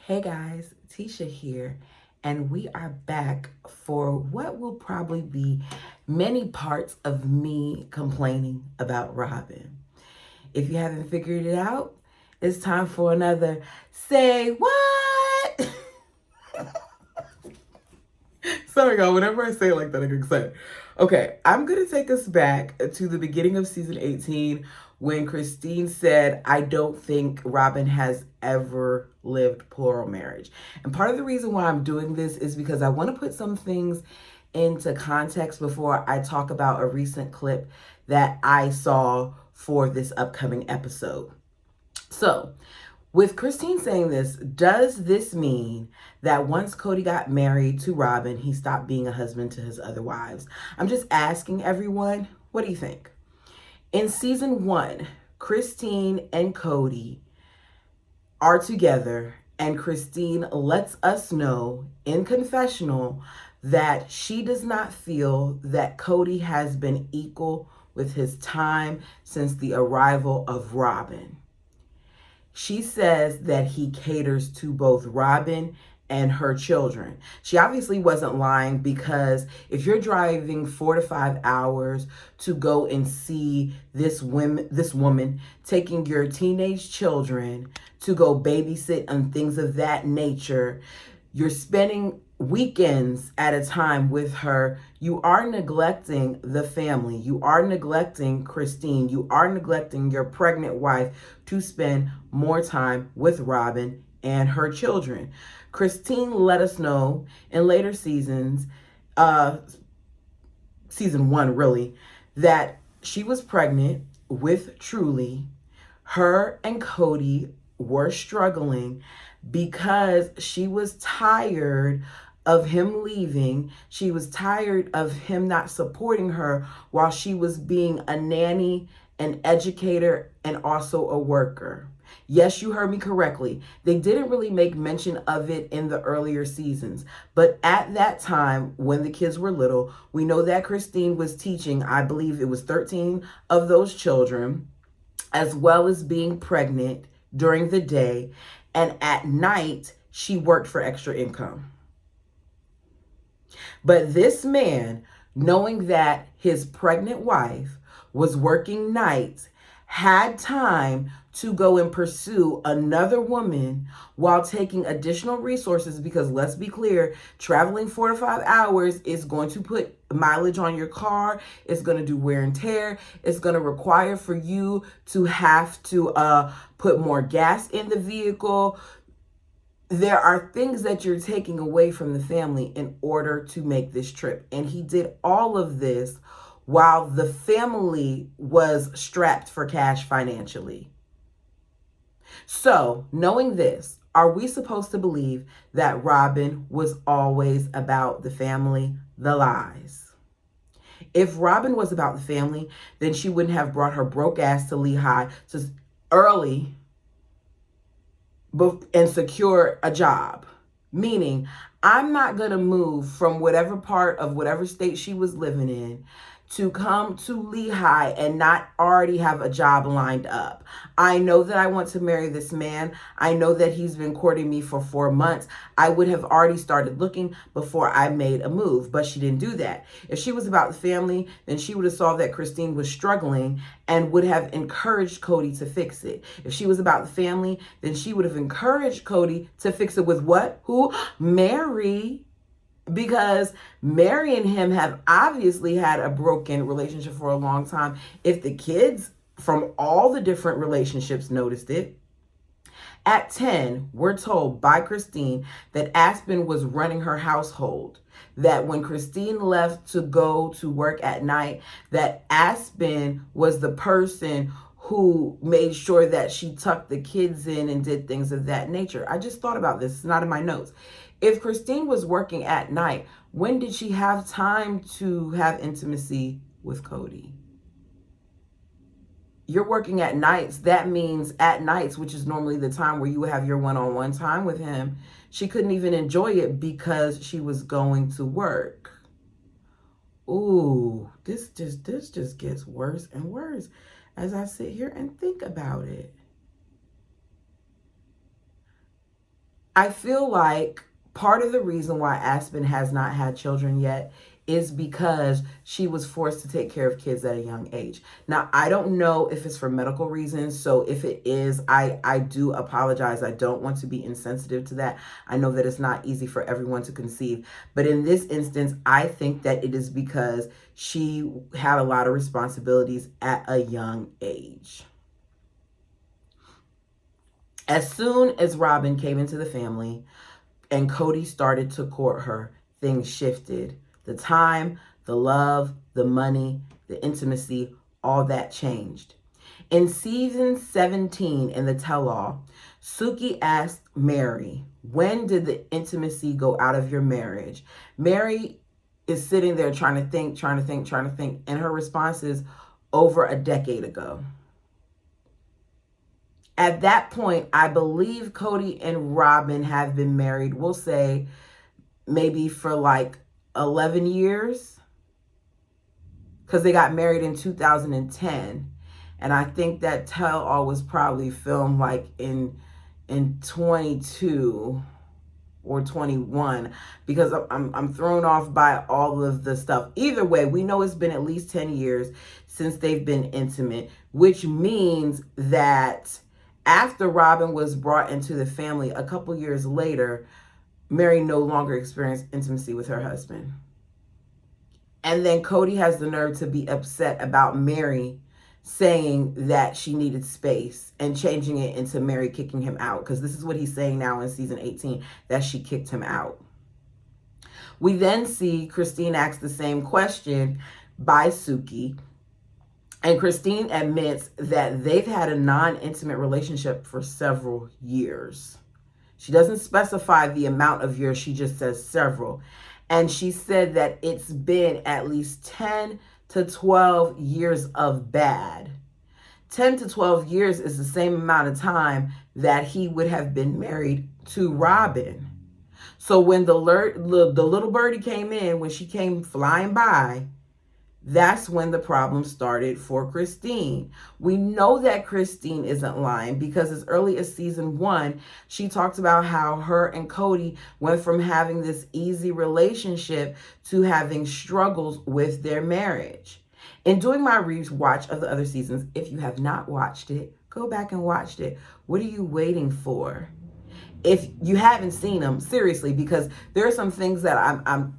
Hey guys, Tisha here, and we are back for what will probably be many parts of me complaining about Robyn. If you haven't figured it out, it's time for another Say What? Sorry, y'all. Whenever I say it like that, I get excited. Okay, I'm going to take us back to the beginning of season 18 when Christine said, I don't think Robyn has ever lived plural marriage. And part of the reason why I'm doing this is because I want to put some things into context before I talk about a recent clip that I saw for this upcoming episode. So, with Christine saying this, does this mean that once Cody got married to Robyn, he stopped being a husband to his other wives? I'm just asking everyone, what do you think? In season 1, Christine and Cody are together, and Christine lets us know in confessional that she does not feel that Cody has been equal with his time since the arrival of Robyn. She says that he caters to both Robyn and her children. She obviously wasn't lying, because if you're driving 4 to 5 hours to go and see this woman taking your teenage children to go babysit and things of that nature, you're spending weekends at a time with her, you are neglecting the family. You are neglecting Christine. You are neglecting your pregnant wife to spend more time with Robyn and her children. Christine let us know in later seasons, season 1 really, that she was pregnant with Truly. Her and Cody were struggling because she was tired of him leaving. She was tired of him not supporting her while she was being a nanny, an educator, and also a worker. Yes, you heard me correctly. They didn't really make mention of it in the earlier seasons. But at that time, when the kids were little, we know that Christine was teaching, I believe it was 13 of those children, as well as being pregnant during the day. And at night, she worked for extra income. But this man, knowing that his pregnant wife was working nights, had time to go and pursue another woman while taking additional resources, because let's be clear, traveling 4 to 5 hours is going to put mileage on your car. It's going to do wear and tear. It's going to require for you to have to put more gas in the vehicle. There are things that you're taking away from the family in order to make this trip. And he did all of this while the family was strapped for cash financially. So, knowing this, are we supposed to believe that Robyn was always about the family? The lies. If Robyn was about the family, then she wouldn't have brought her broke ass to Lehigh early and secure a job. Meaning, I'm not going to move from whatever part of whatever state she was living in to come to Lehigh and not already have a job lined up. I know that I want to marry this man. I know that he's been courting me for 4 months. I would have already started looking before I made a move, but she didn't do that. If she was about the family, then she would have saw that Christine was struggling and would have encouraged Cody to fix it. If she was about the family, then she would have encouraged Cody to fix it with what? Who? Mary. Because Mary and him have obviously had a broken relationship for a long time. If the kids from all the different relationships noticed it. At 10, we're told by Christine that Aspen was running her household. That when Christine left to go to work at night, that Aspen was the person who made sure that she tucked the kids in and did things of that nature. I just thought about this. It's not in my notes. If Christine was working at night, when did she have time to have intimacy with Cody? You're working at nights. That means at nights, which is normally the time where you would have your one-on-one time with him, she couldn't even enjoy it because she was going to work. Ooh, this just gets worse and worse as I sit here and think about it. I feel like part of the reason why Aspen has not had children yet is because she was forced to take care of kids at a young age. Now, I don't know if it's for medical reasons. So if it is, I do apologize. I don't want to be insensitive to that. I know that it's not easy for everyone to conceive. But in this instance, I think that it is because she had a lot of responsibilities at a young age. As soon as Robyn came into the family and Kody started to court her, things shifted. The time, the love, the money, the intimacy, all that changed. In season 17 in the tell-all, Suki asked Meri, when did the intimacy go out of your marriage? Meri is sitting there trying to think, and her response is over a decade ago. At that point, I believe Kody and Robyn have been married, we'll say maybe for like 11 years, because they got married in 2010. And I think that tell-all was probably filmed like in 22 or 21, because I'm thrown off by all of the stuff. Either way, we know it's been at least 10 years since they've been intimate, which means that after Robyn was brought into the family a couple years later, Meri no longer experienced intimacy with her husband. And then Kody has the nerve to be upset about Meri saying that she needed space and changing it into Meri kicking him out, because this is what he's saying now in season 18, that she kicked him out. We then see Christine ask the same question by Suki, and Christine admits that they've had a non-intimate relationship for several years. She doesn't specify the amount of years, she just says several. And she said that it's been at least 10 to 12 years of bad. 10 to 12 years is the same amount of time that he would have been married to Robyn. So when the little birdie came in, when she came flying by, that's when the problem started for Christine. We know that Christine isn't lying, because as early as season 1, she talked about how her and Kody went from having this easy relationship to having struggles with their marriage. In doing my rewatch of the other seasons, if you have not watched it, go back and watch it. What are you waiting for? If you haven't seen them, seriously, because there are some things that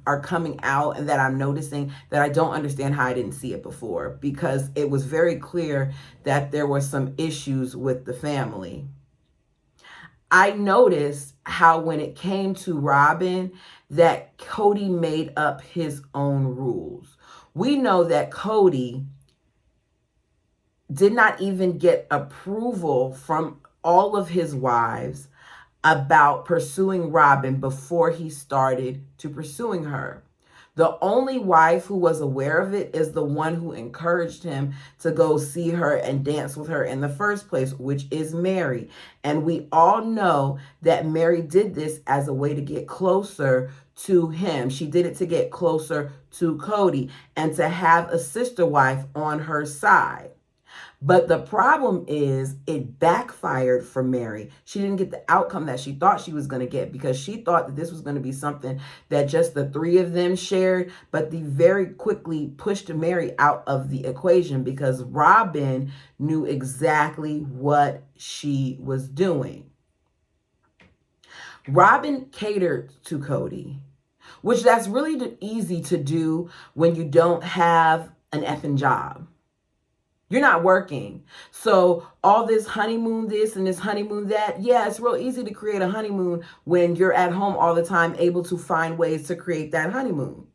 are coming out and that I'm noticing that I don't understand how I didn't see it before, because it was very clear that there were some issues with the family. I noticed how when it came to Robyn, that Kody made up his own rules. We know that Kody did not even get approval from all of his wives about pursuing Robyn before he started to pursuing her. The only wife who was aware of it is the one who encouraged him to go see her and dance with her in the first place, which is Meri. And we all know that Meri did this as a way to get closer to him. She did it to get closer to Kody and to have a sister wife on her side. But the problem is it backfired for Meri. She didn't get the outcome that she thought she was going to get, because she thought that this was going to be something that just the three of them shared. But they very quickly pushed Meri out of the equation, because Robyn knew exactly what she was doing. Robyn catered to Kody, which that's really easy to do when you don't have an effing job. You're not working. So all this honeymoon this and this honeymoon that, yeah, it's real easy to create a honeymoon when you're at home all the time, able to find ways to create that honeymoon.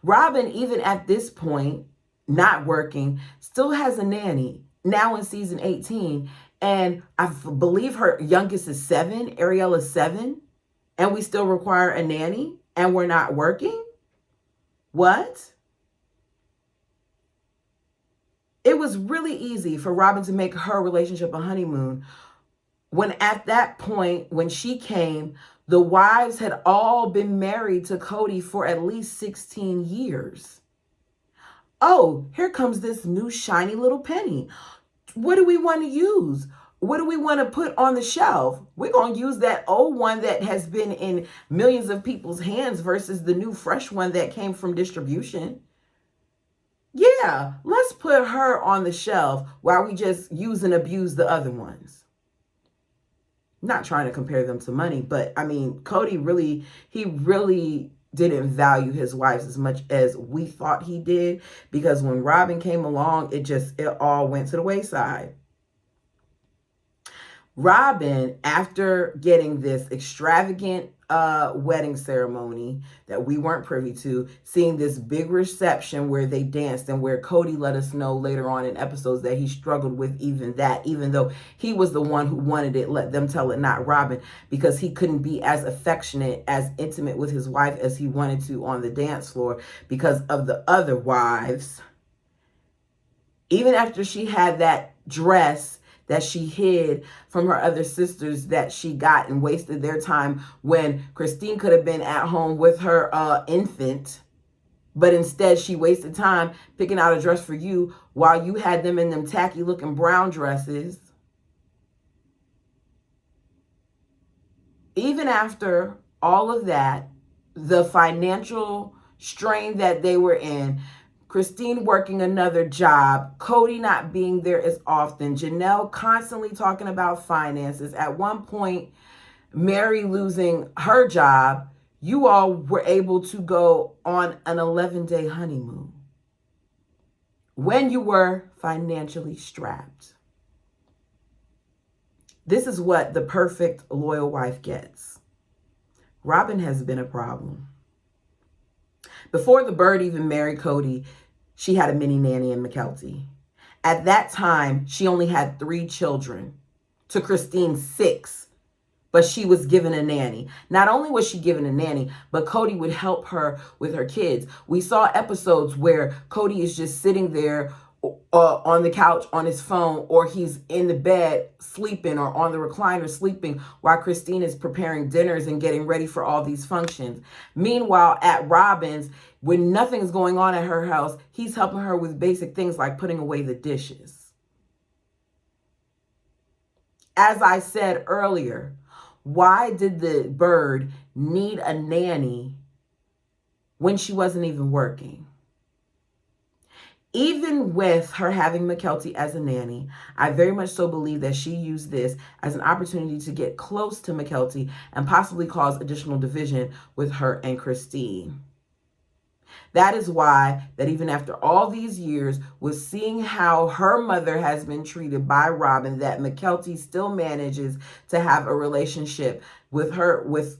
Robyn, even at this point, not working, still has a nanny now in season 18. And I believe her youngest is 7, Ariel is 7, and we still require a nanny and we're not working? What? It was really easy for Robyn to make her relationship a honeymoon, when at that point, when she came, the wives had all been married to Kody for at least 16 years. Oh, here comes this new shiny little penny. What do we want to use? what do we want to put on the shelf? We're going to use that old one that has been in millions of people's hands versus the new fresh one that came from distribution. Yeah, let's put her on the shelf while we just use and abuse the other ones. Not trying to compare them to money, but I mean, Cody really didn't value his wives as much as we thought he did, because when Robyn came along, it all went to the wayside. Robyn, after getting this extravagant wedding ceremony that we weren't privy to, seeing this big reception where they danced, and where Cody let us know later on in episodes that he struggled with even that, even though he was the one who wanted it, let them tell it, not Robyn, because he couldn't be as affectionate, as intimate with his wife as he wanted to on the dance floor because of the other wives. Even after she had that dress that she hid from her other sisters that she got and wasted their time, when Christine could have been at home with her infant, but instead she wasted time picking out a dress for you while you had them in them tacky looking brown dresses. Even after all of that, the financial strain that they were in, Christine working another job, Cody not being there as often, Janelle constantly talking about finances. At one point, Mary losing her job, you all were able to go on an 11-day honeymoon when you were financially strapped. This is what the perfect loyal wife gets. Robyn has been a problem. Before the bird even married Cody, she had a mini nanny in Mykelti. At that time, she only had 3 children, to Christine's 6, but she was given a nanny. Not only was she given a nanny, but Cody would help her with her kids. We saw episodes where Cody is just sitting there on the couch on his phone, or he's in the bed sleeping, or on the recliner sleeping, while Christine is preparing dinners and getting ready for all these functions. Meanwhile, at Robyn's, when nothing's going on at her house, he's helping her with basic things like putting away the dishes. As I said earlier, why did the bird need a nanny when she wasn't even working? Even with her having Mykelti as a nanny, I very much so believe that she used this as an opportunity to get close to Mykelti and possibly cause additional division with her and Christine. That is why that even after all these years, with seeing how her mother has been treated by Robyn, that Mykelti still manages to have a relationship with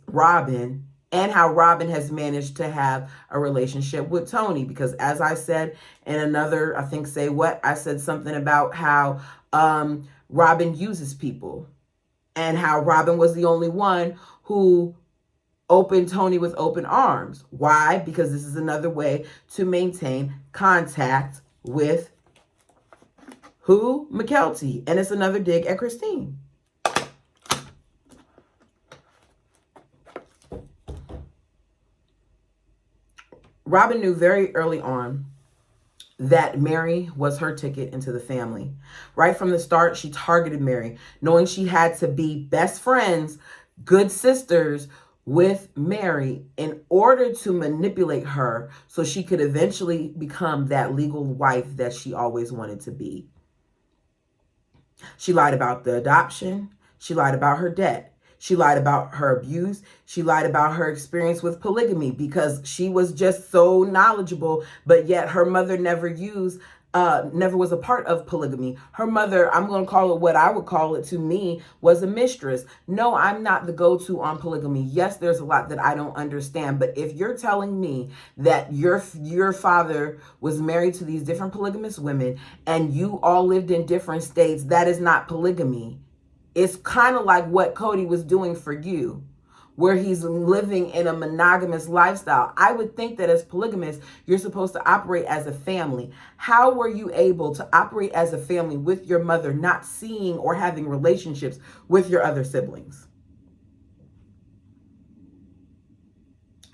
Robyn, and how Robyn has managed to have a relationship with Tony. Because as I said in another, I think Say What, I said something about how Robyn uses people, and how Robyn was the only one who opened Tony with open arms. Why? Because this is another way to maintain contact with who? Mykelti. And it's another dig at Christine. Robyn knew very early on that Mary was her ticket into the family. Right from the start, she targeted Mary, knowing she had to be best friends, good sisters with Mary in order to manipulate her so she could eventually become that legal wife that she always wanted to be. She lied about the adoption. She lied about her debt. She lied about her abuse. She lied about her experience with polygamy, because she was just so knowledgeable, but yet her mother never was a part of polygamy. Her mother, I'm going to call it what I would call it to me, was a mistress. No, I'm not the go-to on polygamy. Yes, there's a lot that I don't understand, but if you're telling me that your father was married to these different polygamous women and you all lived in different states, that is not polygamy. It's kind of like what Cody was doing for you, where he's living in a monogamous lifestyle. I would think that as polygamous, you're supposed to operate as a family. How were you able to operate as a family with your mother not seeing or having relationships with your other siblings?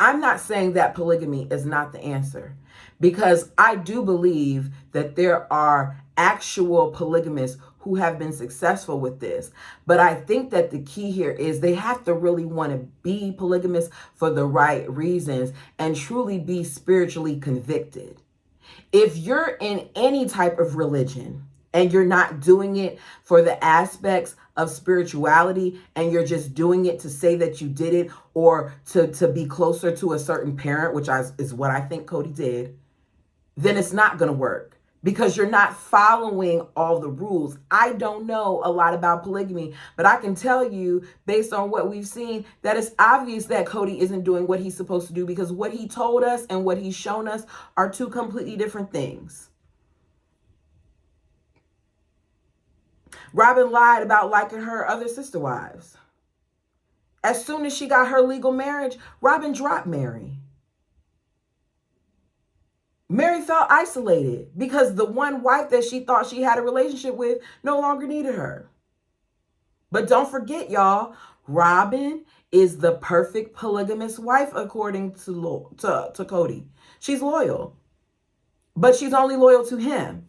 I'm not saying that polygamy is not the answer, because I do believe that there are actual polygamists who have been successful with this. But I think that the key here is they have to really want to be polygamous for the right reasons and truly be spiritually convicted. If you're in any type of religion and you're not doing it for the aspects of spirituality and you're just doing it to say that you did it or to be closer to a certain parent, which is what I think Cody did, then it's not going to work because you're not following all the rules. I don't know a lot about polygamy, but I can tell you based on what we've seen that it's obvious that Cody isn't doing what he's supposed to do because what he told us and what he's shown us are two completely different things. Robyn lied about liking her other sister wives. As soon as she got her legal marriage, Robyn dropped Mary. Mary felt isolated because the one wife that she thought she had a relationship with no longer needed her. But don't forget, y'all, Robyn is the perfect polygamous wife according to Cody. She's loyal, but she's only loyal to him.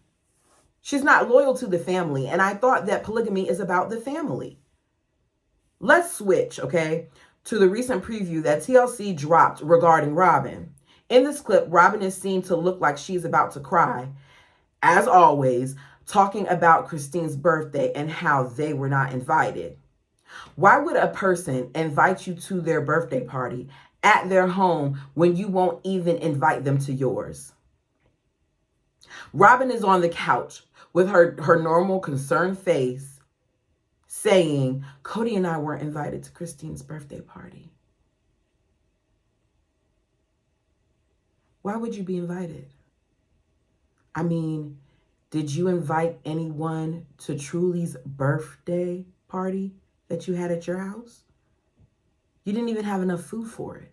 She's not loyal to the family. And I thought that polygamy is about the family. Let's switch, okay, to the recent preview that TLC dropped regarding Robyn. In this clip, Robyn is seen to look like she's about to cry, as always, talking about Christine's birthday and how they were not invited. Why would a person invite you to their birthday party at their home when you won't even invite them to yours? Robyn is on the couch with her normal concerned face saying, Cody and I weren't invited to Christine's birthday party. Why would you be invited? I mean, did you invite anyone to Truly's birthday party that you had at your house? You didn't even have enough food for it.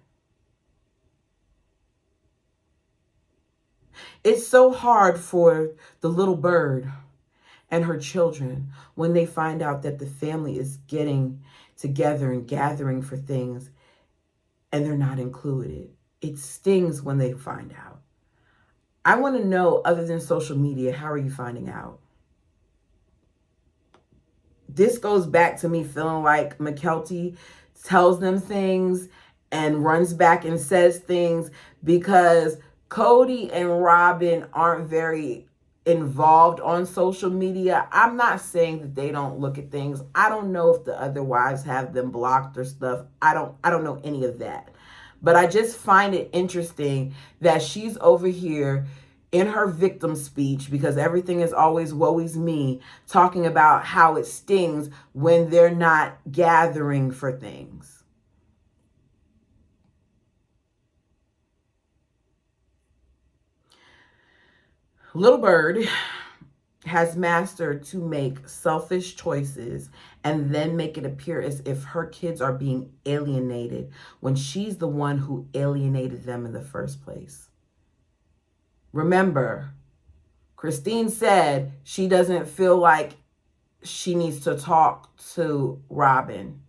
It's so hard for the little bird and her children when they find out that the family is getting together and gathering for things and they're not included. It stings when they find out. I want to know, other than social media, how are you finding out? This goes back to me feeling like McKelty tells them things and runs back and says things because Cody and Robyn aren't very involved on social media. I'm not saying that they don't look at things. I don't know if the other wives have them blocked or stuff. I don't know any of that. But I just find it interesting that she's over here in her victim speech, because everything is always woe is me, talking about how it stings when they're not gathering for things. Little Bird has mastered to make selfish choices and then make it appear as if her kids are being alienated when she's the one who alienated them in the first place. Remember, Christine said she doesn't feel like she needs to talk to Robyn,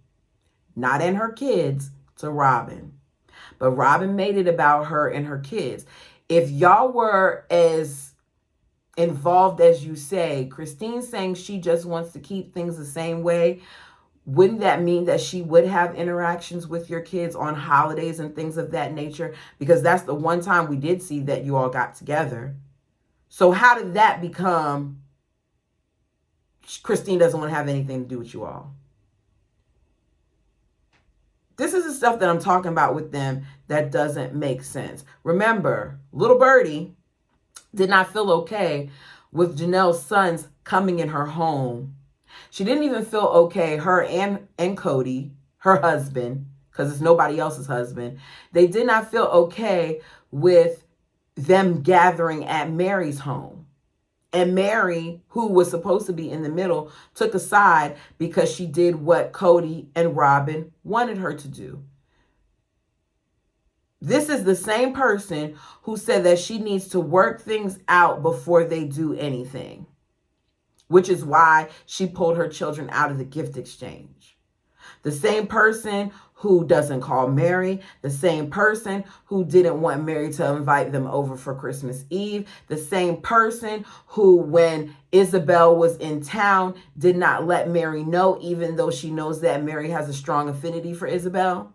not in her kids, to Robyn. But Robyn made it about her and her kids. If y'all were as involved as you say, Christine saying she just wants to keep things the same way, wouldn't that mean that she would have interactions with your kids on holidays and things of that nature? Because that's the one time we did see that you all got together. So how did that become Christine doesn't want to have anything to do with you all? This is the stuff that I'm talking about with them that doesn't make sense. Remember, little birdie did not feel okay with Janelle's sons coming in her home. She didn't even feel okay, her and Cody, her husband, because it's nobody else's husband. They did not feel okay with them gathering at Mary's home. And Mary, who was supposed to be in the middle, took a side because she did what Cody and Robyn wanted her to do. This is the same person who said that she needs to work things out before they do anything, which is why she pulled her children out of the gift exchange. The same person who doesn't call Mary, the same person who didn't want Mary to invite them over for Christmas Eve, the same person who, when Isabel was in town, did not let Mary know, even though she knows that Mary has a strong affinity for Isabel.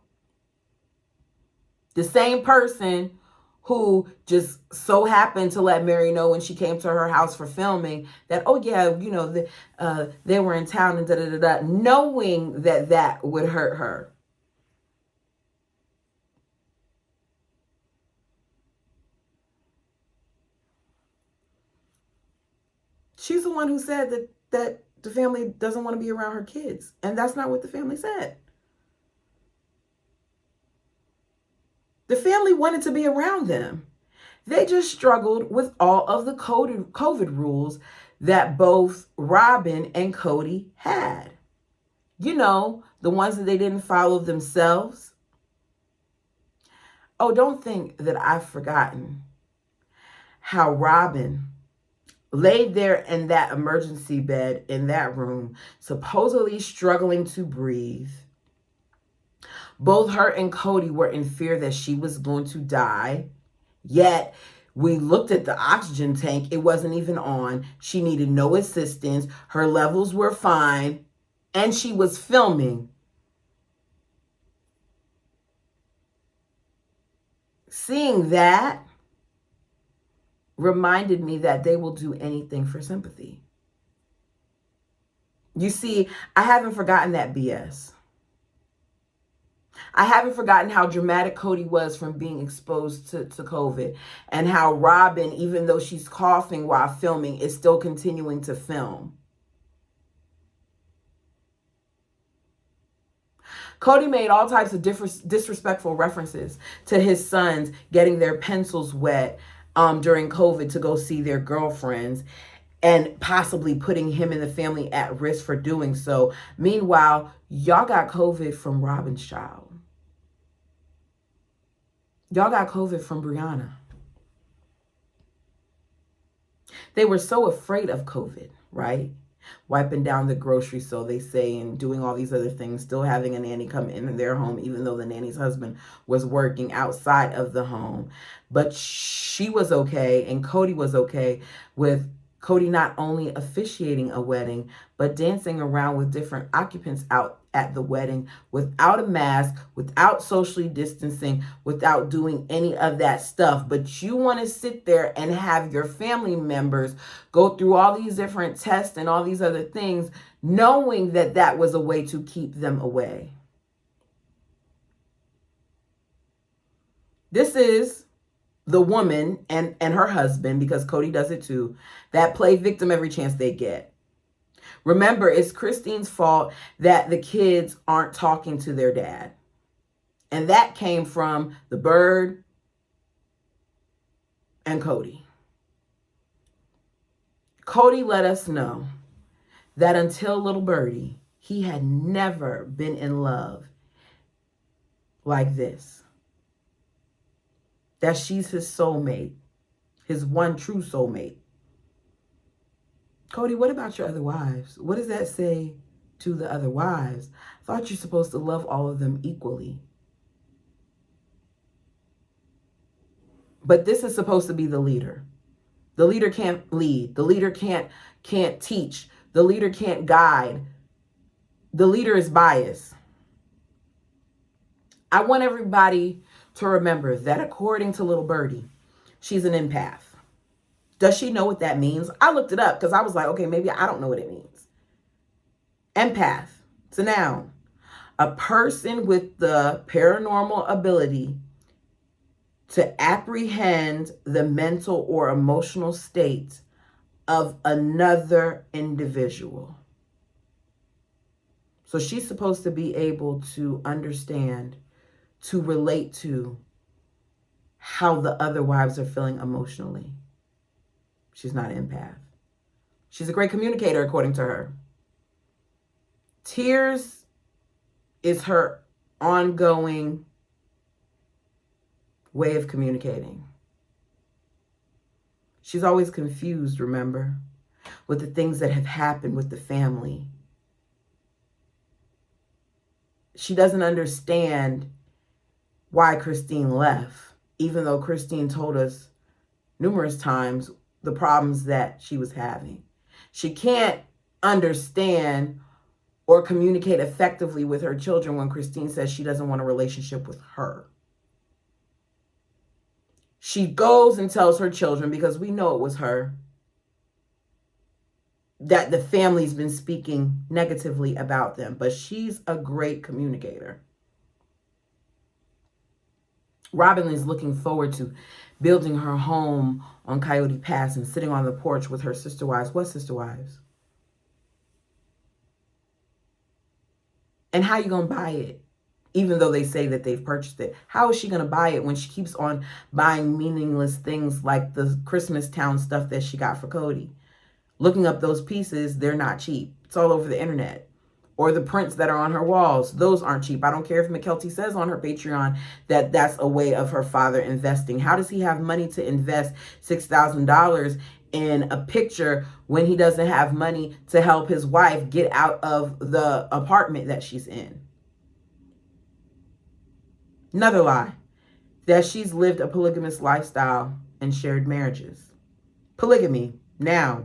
The same person who just so happened to let Mary know when she came to her house for filming that, oh yeah, they were in town and da-da-da-da, knowing that that would hurt her. She's the one who said that the family doesn't want to be around her kids. And that's not what the family said. The family wanted to be around them. They just struggled with all of the COVID rules that both Robyn and Kody had. You know, the ones that they didn't follow themselves. Oh, don't think that I've forgotten how Robyn laid there in that emergency bed in that room, supposedly struggling to breathe. Both her and Kody were in fear that she was going to die. Yet, we looked at the oxygen tank. It wasn't even on. She needed no assistance. Her levels were fine. And she was filming. Seeing that reminded me that they will do anything for sympathy. You see, I haven't forgotten that BS. I haven't forgotten how dramatic Kody was from being exposed to COVID, and how Robyn, even though she's coughing while filming, is still continuing to film. Kody made all types of disrespectful references to his sons getting their pencils wet during COVID to go see their girlfriends, and possibly putting him and the family at risk for doing so. Meanwhile, y'all got COVID from Robyn's child. Y'all got COVID from Brianna. They were so afraid of COVID, right? Wiping down the groceries, so they say, and doing all these other things, still having a nanny come in their home, even though the nanny's husband was working outside of the home. But she was okay, and Kody was okay with Kody not only officiating a wedding, but dancing around with different occupants out at the wedding without a mask, without socially distancing, without doing any of that stuff. But you want to sit there and have your family members go through all these different tests and all these other things, knowing that that was a way to keep them away. This is the woman and her husband, because Kody does it too, that play victim every chance they get. Remember, it's Christine's fault that the kids aren't talking to their dad. And that came from the bird and Kody. Kody let us know that until little birdie, he had never been in love like this. That she's his soulmate, his one true soulmate. Kody, what about your other wives? What does that say to the other wives? I thought you're supposed to love all of them equally. But this is supposed to be the leader. The leader can't lead. The leader can't teach. The leader can't guide. The leader is biased. I want everybody to remember that according to little birdie, she's an empath. Does she know what that means? I looked it up because I was like, okay, maybe I don't know what it means. Empath, it's a noun. A person with the paranormal ability to apprehend the mental or emotional state of another individual. So she's supposed to be able to understand, to relate to how the other wives are feeling emotionally. She's not an empath. She's a great communicator, according to her. Tears is her ongoing way of communicating. She's always confused, remember, with the things that have happened with the family. she doesn't understand why Christine left, even though Christine told us numerous times the problems that she was having. She can't understand or communicate effectively with her children when Christine says she doesn't want a relationship with her. She goes and tells her children, because we know it was her, that the family's been speaking negatively about them, but she's a great communicator. Robyn is looking forward to building her home on Coyote Pass and sitting on the porch with her sister wives. What sister wives? And how you going to buy it? Even though they say that they've purchased it. How is she going to buy it when she keeps on buying meaningless things like the Christmas Town stuff that she got for Cody? Looking up those pieces, they're not cheap. It's all over the internet. Or the prints that are on her walls, those aren't cheap. I don't care if McKelty says on her Patreon that that's a way of her father investing. How does he have money to invest $6,000 in a picture when he doesn't have money to help his wife get out of the apartment that she's in? Another lie, that she's lived a polygamous lifestyle and shared marriages. Polygamy, now,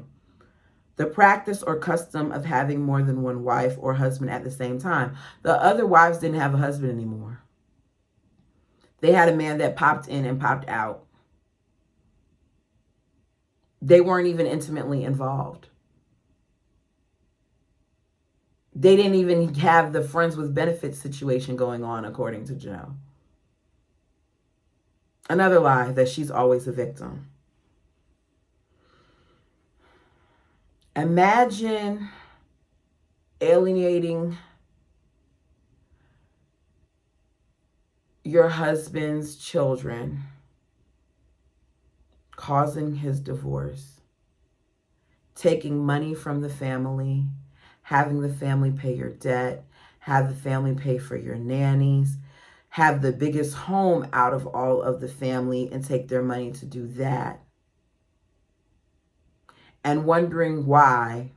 the practice or custom of having more than one wife or husband at the same time. The other wives didn't have a husband anymore. They had a man that popped in and popped out. They weren't even intimately involved. They didn't even have the friends with benefits situation going on, according to Janelle. Another lie, that she's always a victim. Imagine alienating your husband's children, causing his divorce, taking money from the family, having the family pay your debt, have the family pay for your nannies, have the biggest home out of all of the family and take their money to do that. And wondering why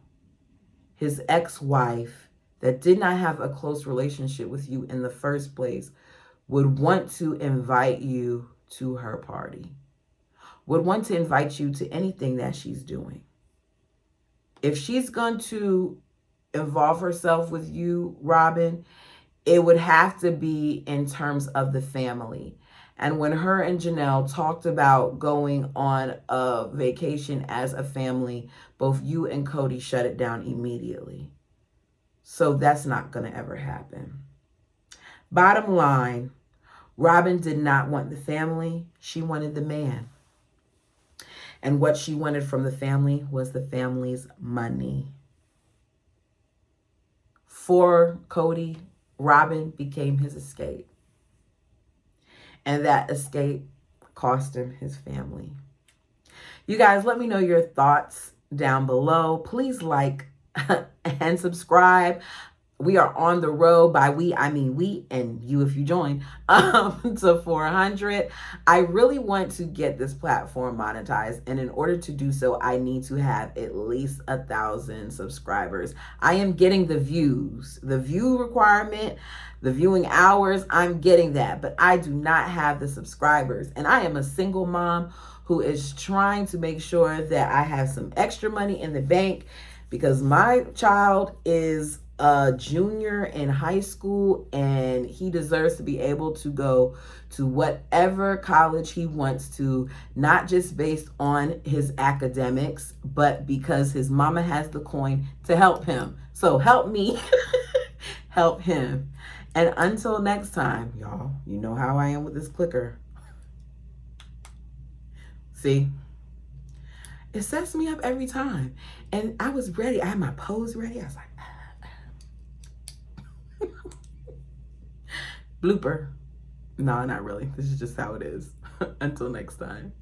his ex-wife that did not have a close relationship with you in the first place would want to invite you to her party, would want to invite you to anything that she's doing. If she's going to involve herself with you, Robyn, it would have to be in terms of the family. And when her and Janelle talked about going on a vacation as a family, both you and Cody shut it down immediately. So that's not going to ever happen. Bottom line, Robyn did not want the family. She wanted the man. And what she wanted from the family was the family's money. For Cody, Robyn became his escape. And that escape cost him his family. You guys, let me know your thoughts down below. Please like and subscribe. We are on the road, by we, I mean we and you if you join, to 400. I really want to get this platform monetized. And in order to do so, I need to have at least 1,000 subscribers. I am getting the views, the view requirement, the viewing hours, I'm getting that. But I do not have the subscribers. And I am a single mom who is trying to make sure that I have some extra money in the bank, because my child is a junior in high school and he deserves to be able to go to whatever college he wants to, not just based on his academics, but because his mama has the coin to help him. So help me help him. And until next time, y'all, you know how I am with this clicker. See? It sets me up every time. And I was ready. I had my pose ready. I was like, blooper. No, not really. This is just how it is. Until next time.